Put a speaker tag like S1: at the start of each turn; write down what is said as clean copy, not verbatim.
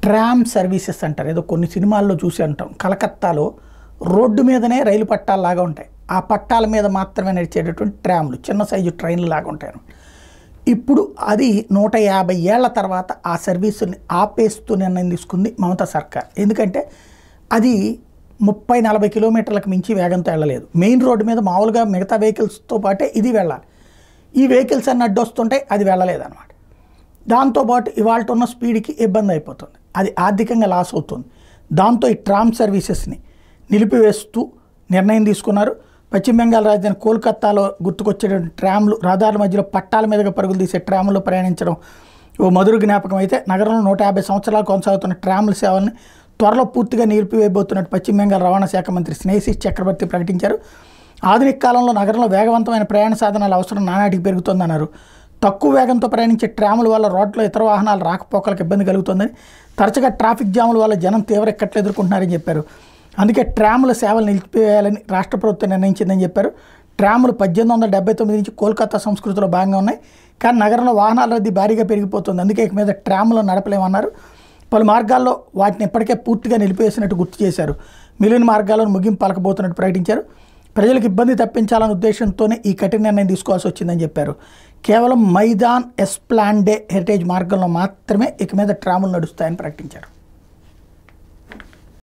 S1: Tram services అంటారు. ఏదో కొన్ని సినిమాల్లో చూసి అంటాం. కలకత్తాలో రోడ్డు మీదనే రైలు పట్టాలలాగా ఉంటాయి. ఆ పట్టాల మీద మాత్రమే నడిచేటటువంటి ట్రామ్లు, చిన్న సైజు ట్రైన్లు లాగా ఉంటాయి. ఇప్పుడు అది 150 ఏళ్ల తర్వాత ఆ సర్వీసుని ఆపేస్తూ నిర్ణయం తీసుకుంది మమతా సర్కార్. ఎందుకంటే అది 30-40 కిలోమీటర్లకు మించి వేగంతో వెళ్ళలేదు. మెయిన్ రోడ్డు మీద మామూలుగా మిగతా వెహికల్స్తో పాటే ఇది వెళ్ళాలి. ఈ వెహికల్స్ అన్ని అడ్డొస్తుంటే అది వెళ్ళలేదన్నమాట. దాంతోపాటు ఇవాళ ఉన్న స్పీడ్కి ఇబ్బంది అయిపోతుంది, అది ఆర్థికంగా లాస్ అవుతుంది. దాంతో ఈ ట్రామ్ సర్వీసెస్ని నిలిపివేస్తూ నిర్ణయం తీసుకున్నారు. పశ్చిమ బెంగాల్ రాజధాని కోల్కతాలో గుర్తుకొచ్చేటువంటి ట్రామ్లు, రహదారుల మధ్యలో పట్టాల మీదుగా పరుగులు తీసే ట్రామ్లో ప్రయాణించడం ఓ మధుర జ్ఞాపకం. అయితే నగరంలో 150 సంవత్సరాలు కొనసాగుతున్న ట్రామ్ల సేవల్ని త్వరలో పూర్తిగా నిలిపివేయబోతున్నట్టు పశ్చిమ బెంగాల్ రవాణా శాఖ మంత్రి స్నేహిల్ చక్రవర్తి ప్రకటించారు. ఆధునిక కాలంలో నగరంలో వేగవంతమైన ప్రయాణ సాధనాల అవసరం నానాటికి పెరుగుతోందన్నారు. తక్కువ వేగంతో ప్రయాణించే ట్రాముల వల్ల రోడ్లో ఇతర వాహనాలు రాకపోకలకు ఇబ్బంది కలుగుతుందని, తరచుగా ట్రాఫిక్ జాముల వల్ల జనం తీవ్ర ఇక్కట్లు ఎదుర్కొంటున్నారని చెప్పారు. అందుకే ట్రాముల సేవలు నిలిపివేయాలని రాష్ట్ర ప్రభుత్వం నిర్ణయించిందని చెప్పారు. ట్రాములు 1879 నుంచి కోల్కతా సంస్కృతిలో భాగంగా ఉన్నాయి. కానీ నగరంలో వాహనాల రద్దీ భారీగా పెరిగిపోతుంది. అందుకే ఇక మీద ట్రాములను నడపలేమన్నారు. పలు మార్గాల్లో వాటిని ఇప్పటికే పూర్తిగా నిలిపివేసినట్టు గుర్తు చేశారు. మిగిలిన మార్గాలను ముగింపు పలకబోతున్నట్టు ప్రకటించారు. ప్రజలకు ఇబ్బంది తప్పించాలనే ఉద్దేశంతోనే ఈ కఠిన నిర్ణయం తీసుకోవాల్సి వచ్చిందని చెప్పారు. కేవలం మైదాన్ ఎస్ప్లాండే హెరిటేజ్ మార్గంలో మాత్రమే ఇక మీద ట్రాములు నడుస్తాయని ప్రకటించారు.